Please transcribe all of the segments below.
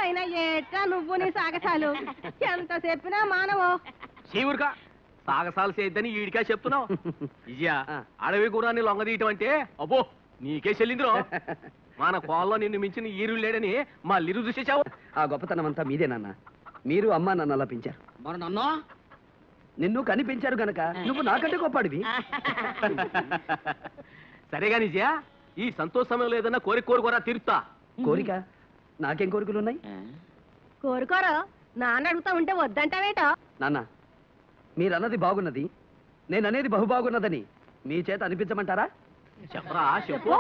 అయినా ఏట్రా నువ్వు నీ సాగసాలు ఎంత చెప్పినా మానవు శివురుగా సాగసాలు చేయొద్దని ఈడికా చెప్తున్నావు విజయ అడవి గురాన్ని లొంగదీయటం అంటే అబ్బో నీకే చెల్లిందిరో మన కోల్లో నిన్ను మించిన ఈరు లేడని మా లిరు చూసేసావు. ఆ గొప్పతనం అంతా మీదేనన్న. మీరు అమ్మ నన్ను అలా పెంచారు. మరి నన్ను నిన్ను కనిపించారు గనక నువ్వు నాకంటే గొప్పడివి. సరేగా నిజయా ఈ సంతోష సమయంలో ఏదన్నా కోరుకోరా తీరుతా. కోరిక? నాకేం కోరికలు ఉన్నాయి? కోరుకోరు నాన్న అడుగుతా ఉంటే వద్దంటావేటో. నాన్న మీరన్నది బాగున్నది, నేననేది బహు బాగున్నదని మీ చేత అనిపించమంటారా? చెప్పరా చెప్పు.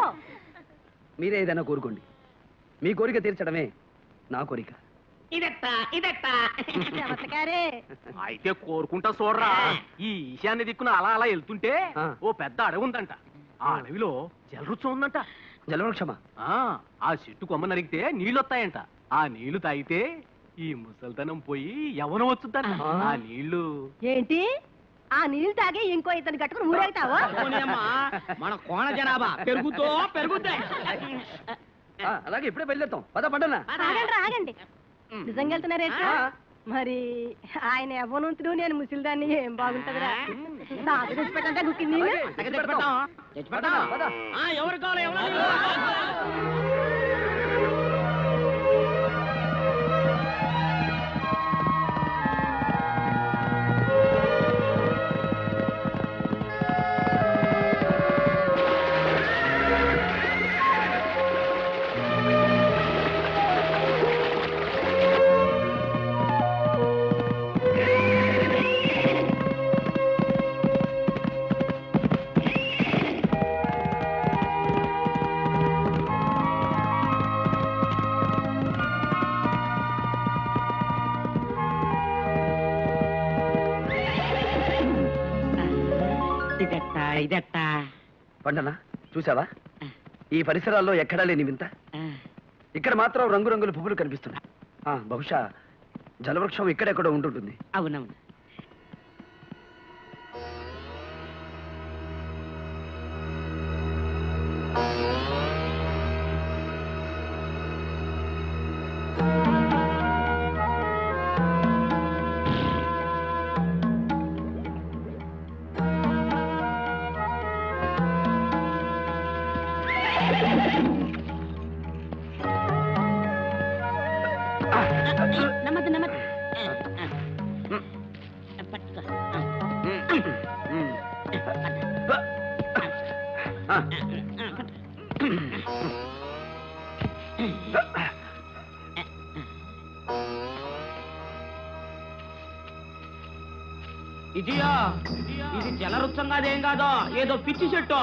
మీరే ఏదైనా కోరుకోండి. మీ కోరిక తీర్చడమే నా కోరిక. అయితే కోరుకుంటా చూడరా. ఈ ఈశాన్య దిక్కున అలా అలా వెళ్తుంటే ఓ పెద్ద అడవి ఉందంట. ఆ అడవిలో జలవృక్షం ఉందంట. జలవృక్షమా? ఆ చెట్టు కొమ్మ నరిగితే నీళ్ళు వస్తాయంట. ఆ నీళ్లు తాగితే ఈ ముసల్తనం పోయి యవనం వచ్చుద్దంట. ఆ నీళ్లు ఏంటి? ఆ నీళ్ళు తాగి ఇంకో ఇతను కట్టుకుని ఊరేగుతావా? మన కోణ జనాభా పెరుగుద్ది. అలాగే ఇప్పుడే బయలుదేరుతాం. పద పండనా. ఆగండి నిజంగా వెళ్తున్నారేట్రా? మరి ఆయన యవ్వనంతుడు నేను ముసిలిదాన్ని ఏం బాగుంటదిరా. తాత తెచ్చిపెట్టంటే గుక్కింది. ఎవరు కావాలి? పండనా చూసావా? ఈ పరిసరాల్లో ఎక్కడా లేని వింత. ఇక్కడ మాత్రం రంగురంగుల పువ్వులు కనిపిస్తున్నాయి. బహుశా జలవృక్షం ఇక్కడెక్కడో ఉంటుంటుంది. అవునవును. ఇది జలవృక్షం కాదేం కాదో ఏదో పిచ్చి చెట్టు.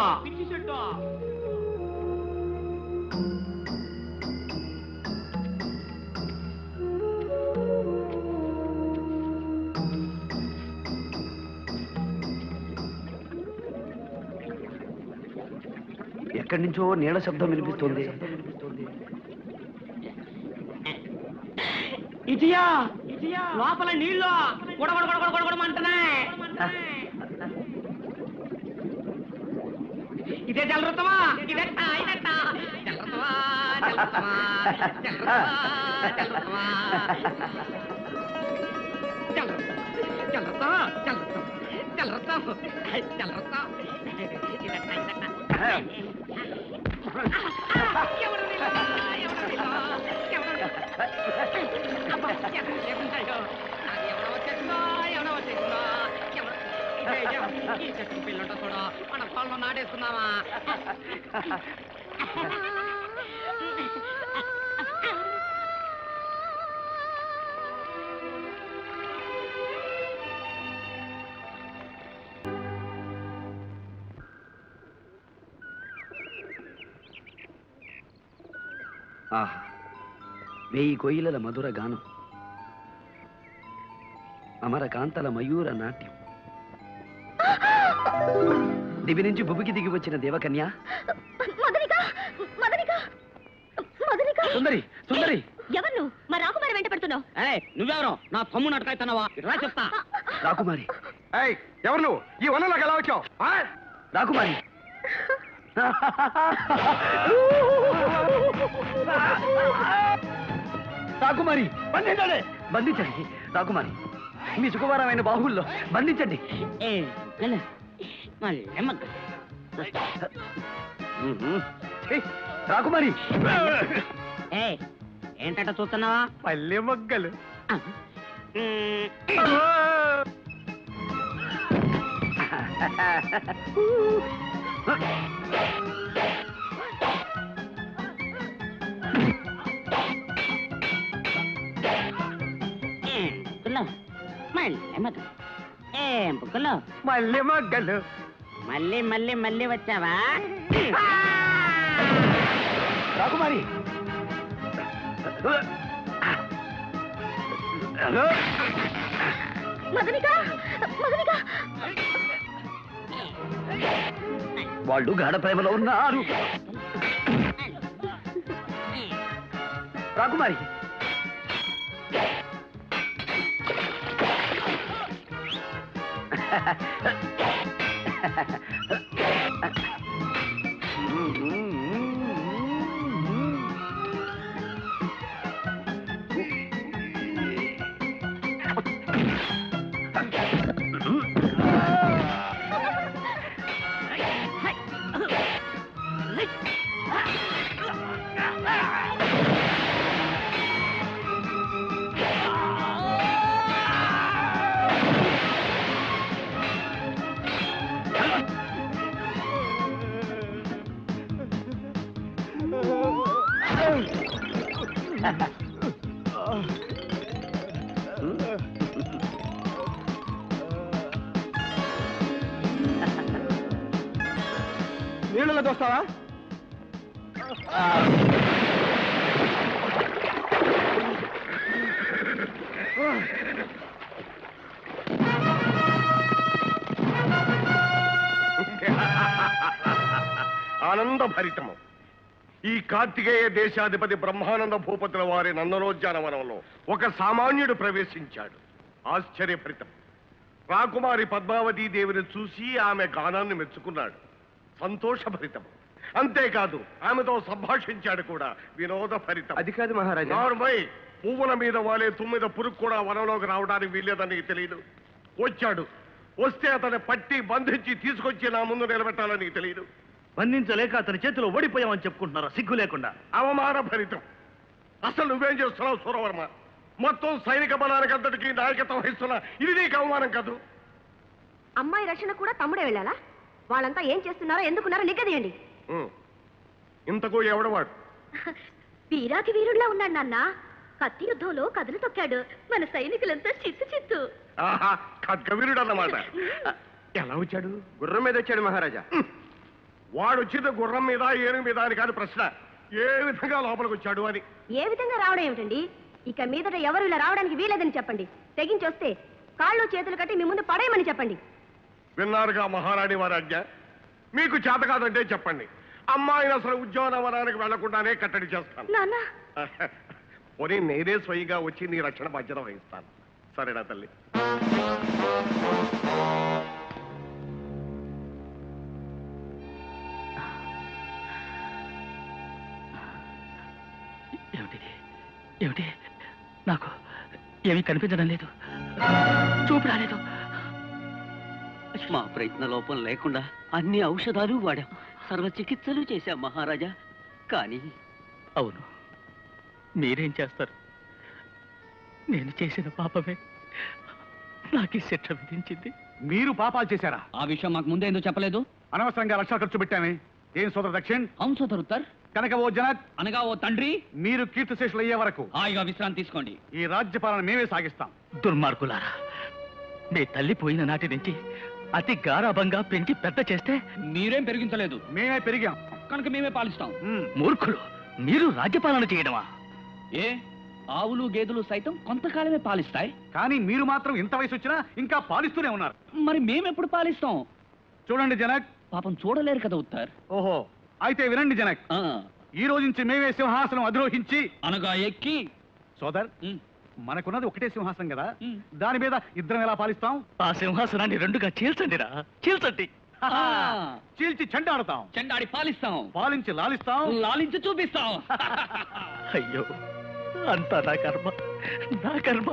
ఎక్కడి నుంచో నీళ్ళ శబ్దం వినిపిస్తుంది. ఇదియా లోపల నీళ్ళు గొడగొడగొడగొడగొడమంటున్నాయి. ఇదే జలవృత్తమా? ఇదెట్టా జలవృత్తమా? పిల్లట చూడా మన పొలంలో నాటేసుకుందామా? ఆహా, 1000 కోయిలల మధుర గానం, అమరకాంతల మయూర నాట్యం, దివి నుంచి భువికి దిగి వచ్చిన దేవకన్య సుందరి. సుందరి ఎవరు? మా రాకుమారి వెంట పడుతున్నావు? నువ్వెవరో నా తమ్ముడు అటకాయితున్నావా? రా చెప్తా. రాకుమారి. ఎవరు నువ్వు? ఈ వనంలోకి ఎలా వచ్చావు? రాకుమారి. రాకుమారి బంధించండి, బంధించండి రాకుమారి, మీ సుకుమారమైన బాహుల్లో బంధించండి. రాకుమారి ఏంటంట చూస్తున్నావా? పల్లె మొగ్గలు. మల్లె మొగ్గలు. మళ్ళీ మళ్ళీ మళ్ళీ వచ్చావా? రాకుమారి వాళ్ళు గాఢ ప్రేమలో ఉన్నారు. రాకుమారి నీళ్ళలో దోస్తావా? ఆనంద భరితము. ఈ కార్తికేయ దేశాధిపతి బ్రహ్మానంద భూపతుల వారి నందనోద్యానవనంలో ఒక సామాన్యుడు ప్రవేశించాడు. ఆశ్చర్యభరితం. రాకుమారి పద్మావతీ దేవిని చూసి ఆమె గానాన్ని మెచ్చుకున్నాడు. సంతోషభరితం. అంతేకాదు ఆమెతో సంభాషించాడు కూడా. వినోదభరితం. అది కాదు మహారాజా. నార్మల్ పువ్వుల మీద వాలే తుమ్మిద పురుగు కూడా వనంలోకి రావడానికి వీల్లేదని నీకు తెలియదు. వచ్చాడు. వస్తే అతన్ని పట్టి బంధించి తీసుకొచ్చి నా ముందు నిలబెట్టాలని నీకు తెలియదు. బంధించలేక అతని చేతిలో ఓడిపోయామని చెప్పుకుంటున్నారా సిగ్గు లేకుండా? అవమాన భరితం. అసలు నువ్వేం చేస్తున్నావు సూరవర్మ? మొత్తం సైనిక బలానికి అంతటికి నాయకత్వం వహిస్తున్నా. ఇది నీకు అవమానం కాదు? అమ్మాయి రక్షణ కూడా తమ్ముడే వెళ్ళాలా? వాళ్ళంతా ఏం చేస్తున్నారో ఎందుకున్నారో నిగ్గదీయండి. ఇంతకు ఎవడవాడు? వీరాకి వీరుడిలా ఉన్నాడు నాన్న. కత్తి యుద్ధంలో కథలు తొక్కాడు. మన సైనికులంతా చిత్తు చిత్తు. ఆహా, ఖడ్గవీరుడు అన్నమాట. ఎలా వచ్చాడు? గుర్రం మీద వచ్చాడు మహారాజా. వాడు వచ్చింది గుర్రం మీద ఏనుగు మీద అని కాదు ప్రశ్న. ఏ విధంగా లోపలికి వచ్చాడు అని. ఏ విధంగా రావడం ఏమిటండి? ఇక మీదట ఎవరు ఇలా రావడానికి వీలేదని చెప్పండి. తెగించి వస్తే కాళ్ళు చేతులు కట్టి మీ ముందు పడేయమని చెప్పండి. విన్నారుగా మహారాణి వారి ఆజ్ఞ. మీకు చేత కాదంటే చెప్పండి. అమ్మాయిని అసలు ఉద్యానవనానికి వెళ్లకుండానే కట్టడి చేస్తాను. నాన్న పోనీ నేనే స్వయంగా వచ్చి నీ రక్షణ బాధ్యత వహిస్తాను. సరేనా తల్లి? ఏమిటిది? ఏమిటి? నాకు ఏమీ కనిపించడం లేదు, చూపు రాలేదు. మా ప్రయత్న లోపం లేకుండా అన్ని ఔషధాలు వాడాం, సర్వ చికిత్సలు చేశాం మహారాజా. కానీ అవును, మీరేం చేస్తారు? నేను చేసిన పాపమే నాకు ఈ శిక్ష విధించింది. మీరు పాపాలు చేశారా? ఆ విషయం మాకు ముందే ఎందుకు చెప్పలేదు? అనవసరంగా లక్షలు ఖర్చు పెట్టామే. ఏం సోదర దక్షిణ్? అవును సోదరుత్తర్. కనుక ఓ జనక్, అనగా ఓ తండ్రి, మీరు కీర్తిశేషులు అయ్యే వరకు హాయిగా విశ్రాంతి తీసుకోండి. ఈ రాజ్యపాలన మేమే సాగిస్తాం. దుర్మార్గులారా, మీ తల్లి పోయిన నాటి నుంచి అతి గారాభంగా పెంచి పెద్ద చేస్తే మీరేం పెరిగించలేదు, మేమే పెరిగాం కనుక మేమే పాలిస్తాం. మూర్ఖులు, మీరు రాజ్యపాలన చేయడమా? ఏ ఆవులు గేదెలు సైతం కొంతకాలమే పాలిస్తాయి, కానీ మీరు మాత్రం ఇంత వయసు వచ్చినా ఇంకా పాలిస్తూనే ఉన్నారు. మరి మేమెప్పుడు పాలిస్తాం? చూడండి జనక్. పాపం చూడలేరు కదా ఉత్తర్. ఓహో, అయితే వినండి జనక్. ఈ రోజు నుంచి మేమే సింహాసనం అధిరోహించి అనగా ఎక్కి. సోదర్, మనకున్నది ఒకటే సింహాసనం కదా, దాని మీద ఇద్దరం ఎలా పాలిస్తాం? ఆ సింహాసనాన్ని రెండుగా చీల్చండిరా, చీల్చండి. చీల్చి చెండాడుతాం, చెండాడి పాలిస్తాం, పాలించి లాలిస్తాం, లాలించి చూపిస్తాం. అయ్యో, అంతా నా కర్మ